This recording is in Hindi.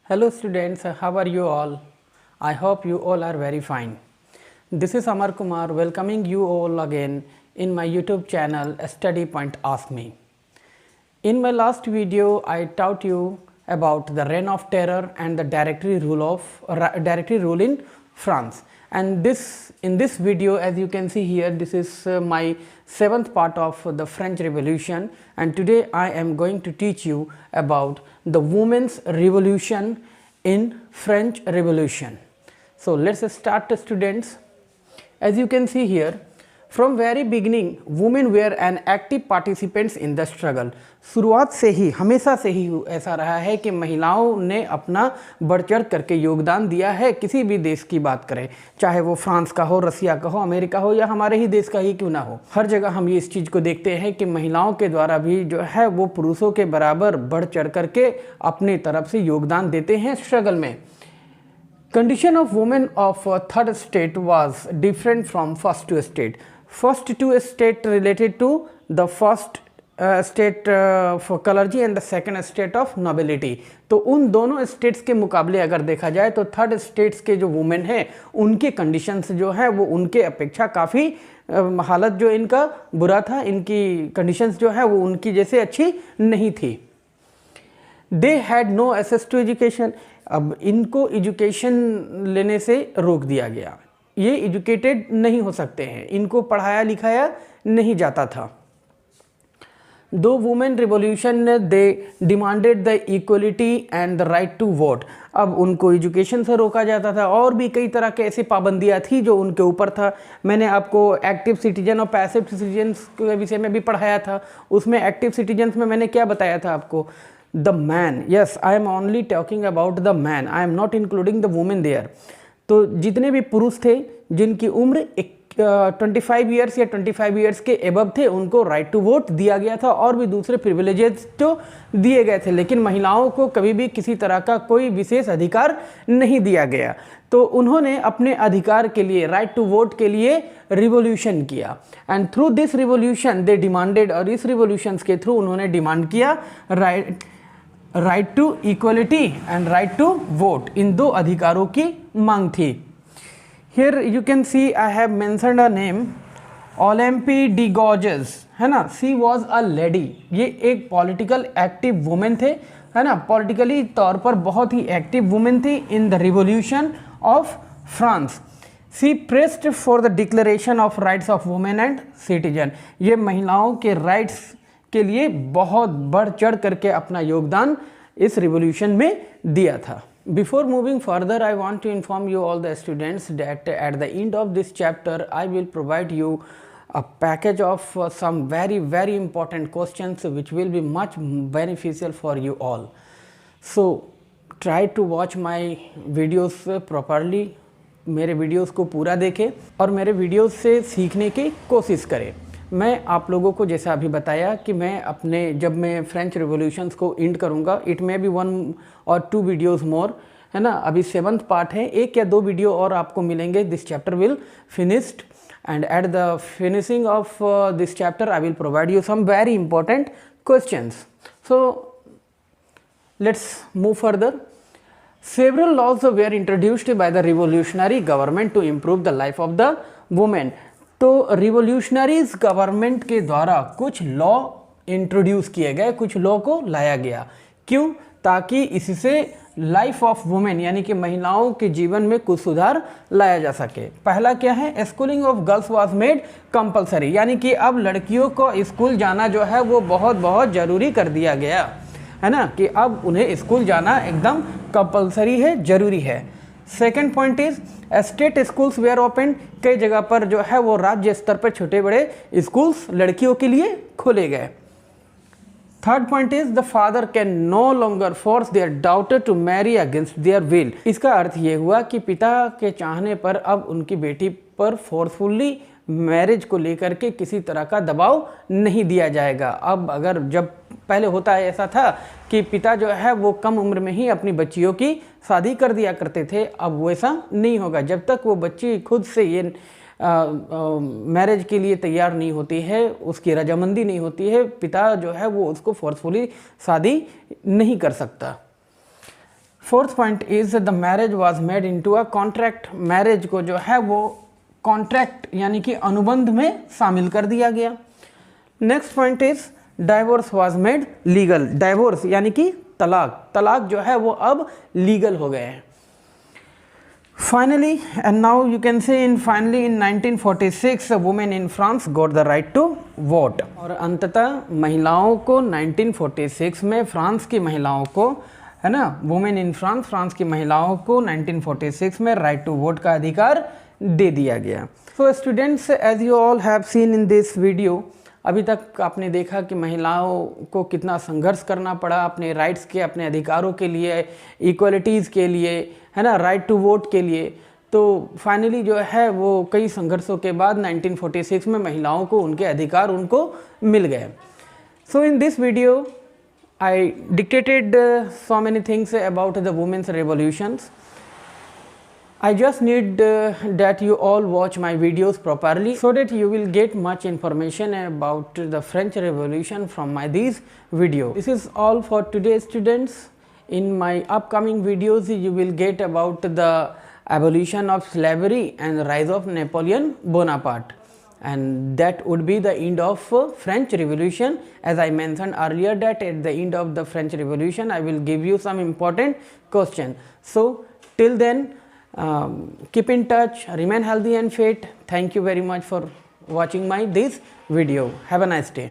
Hello students, how are you all? I hope you all are very fine. This is Amar Kumar welcoming you all again in my YouTube channel Study Point Ask Me. In my last video, I taught you about the Reign of Terror and the directory rule in France. And in this video, as you can see here, this is my 7th part of the French Revolution, and today I am going to teach you about the women's revolution in French Revolution. So let's start, students. As you can see here, from very beginning women were an active participants in the struggle. शुरुआत से ही, हमेशा से ही ऐसा रहा है कि महिलाओं ने अपना बढ़ चढ़ करके योगदान दिया है। किसी भी देश की बात करें, चाहे वो फ्रांस का हो, रसिया का हो, अमेरिका हो या हमारे ही देश का ही क्यों ना हो, हर जगह हम ये इस चीज़ को देखते हैं कि महिलाओं के द्वारा भी जो है वो पुरुषों के बराबर बढ़ चढ़ करके अपनी तरफ से योगदान देते हैं स्ट्रगल में। Condition of women of third state was different from first two state. First two state related to the first state for clergy and the second state of nobility. तो उन दोनों स्टेट्स के मुकाबले अगर देखा जाए तो थर्ड स्टेट्स के जो वुमेन हैं उनके कंडीशंस जो है वो उनके अपेक्षा काफ़ी हालत जो इनका बुरा था, इनकी कंडीशंस जो है वो उनकी जैसे अच्छी नहीं थी। They had no access to education. अब इनको एजुकेशन लेने से रोक दिया गया, ये एजुकेटेड नहीं हो सकते हैं, इनको पढ़ाया लिखाया नहीं जाता था। Though women revolution they demanded the equality and the right to vote. अब उनको एजुकेशन से रोका जाता था और भी कई तरह के ऐसी पाबंदियाँ थी जो उनके ऊपर था। मैंने आपको एक्टिव सिटीजन और पैसिव सिटीजन्स के विषय में भी पढ़ाया था। उसमें एक्टिव सिटीजन्स में मैंने क्या बताया था आपको, the man, yes, I am only talking about the man, I am not including the women there। तो जितने भी पुरुष थे जिनकी उम्र 25 ईयर्स या 25 ईयर्स के एबव थे उनको राइट टू वोट दिया गया था और भी दूसरे प्रिविलेजेस तो दिए गए थे, लेकिन महिलाओं को कभी भी किसी तरह का कोई विशेष अधिकार नहीं दिया गया। तो उन्होंने अपने अधिकार के लिए, राइट टू वोट के लिए रिवॉल्यूशन किया and through this revolution they demanded, और इस रिवॉल्यूशंस के थ्रू उन्होंने डिमांड किया right to equality and right to vote. इन दो अधिकारों की मांग थी। Here you can see I have mentioned a name, Olympe de Gouges, है ना। सी वॉज अ लेडी, ये एक पॉलिटिकल एक्टिव वुमेन थे, है ना, पॉलिटिकली तौर पर बहुत ही एक्टिव वुमेन थी in the revolution of France. She pressed for the declaration of rights of women and citizen. ये महिलाओं के राइट्स के लिए बहुत बढ़ चढ़ करके अपना योगदान इस रिवॉल्यूशन में दिया था। Before moving further I want to inform you all the students that at the end of this chapter I will provide you a package of some very important questions which will be much beneficial for you all. So try to watch my videos properly, मेरे वीडियोस को पूरा देखें और मेरे वीडियोस से सीखने की कोशिश करें। मैं आप लोगों को जैसा अभी बताया कि मैं अपने, जब मैं फ्रेंच रिवॉल्यूशंस को एंड करूंगा, it may be 1 or 2 videos more, है ना। अभी 7th पार्ट है, 1 या 2 वीडियो और आपको मिलेंगे। This chapter will finished and at the finishing of this chapter I will provide you some very important questions. So let's move further. Several laws were introduced by the revolutionary government to improve the life of the women. तो रिवोल्यूशनरीज गवर्नमेंट के द्वारा कुछ लॉ इंट्रोड्यूस किए गए, कुछ लॉ को लाया गया। क्यों? ताकि इससे लाइफ ऑफ वुमेन यानी कि महिलाओं के जीवन में कुछ सुधार लाया जा सके। पहला क्या है, schooling of girls was made compulsory, यानी कि अब लड़कियों को स्कूल जाना जो है वो बहुत जरूरी कर दिया गया, है ना, कि अब उन्हें स्कूल जाना एकदम कंपलसरी है, जरूरी है। Second point is state schools were open, कई जगह पर जो है वो राज्य स्तर पर छोटे बड़े स्कूल्स लड़कियों के लिए खोले गए। Third point is the father can no longer force their daughter to marry against their will. इसका अर्थ ये हुआ कि पिता के चाहने पर अब उनकी बेटी पर फोर्सफुली मैरिज को लेकर के किसी तरह का दबाव नहीं दिया जाएगा। अब अगर, जब पहले होता है ऐसा था कि पिता जो है वो कम उम्र में ही अपनी बच्चियों की शादी कर दिया करते थे, अब वो ऐसा नहीं होगा। जब तक वो बच्ची खुद से ये मैरिज के लिए तैयार नहीं होती है, उसकी रजामंदी नहीं होती है, पिता जो है वो उसको फोर्सफुली शादी नहीं कर सकता। Fourth point is the marriage was made in to a contract, marriage को जो है वो कॉन्ट्रैक्ट यानी कि अनुबंध में शामिल कर दिया गया। Next point is divorce was made legal, divorce यानी कि तलाक, तलाक जो है वो अब लीगल हो गए हैं। Finally and now you can say in finally in 1946 women in France got the right to vote, और अंततः महिलाओं को 1946 में फ्रांस की महिलाओं को, है ना, वुमेन इन फ्रांस, फ्रांस की महिलाओं को 1946 में राइट टू वोट का अधिकार दे दिया गया। So students, as you all have seen in this video, अभी तक आपने देखा कि महिलाओं को कितना संघर्ष करना पड़ा अपने राइट्स के, अपने अधिकारों के लिए, इक्वलिटीज़ के लिए, है ना, राइट टू वोट के लिए। तो फाइनली जो है वो कई संघर्षों के बाद 1946 में महिलाओं को उनके अधिकार उनको मिल गए। So in this video I dictated so many things about the women's revolutions. I just need that you all watch my videos properly so that you will get much information about the French Revolution from my these videos. This is all for today, students. In my upcoming videos you will get about the abolition of slavery and the rise of Napoleon Bonaparte, and that would be the end of French Revolution. As I mentioned earlier that at the end of the French Revolution I will give you some important questions. So till then, keep in touch, remain healthy and fit. Thank you very much for watching my this video. Have a nice day.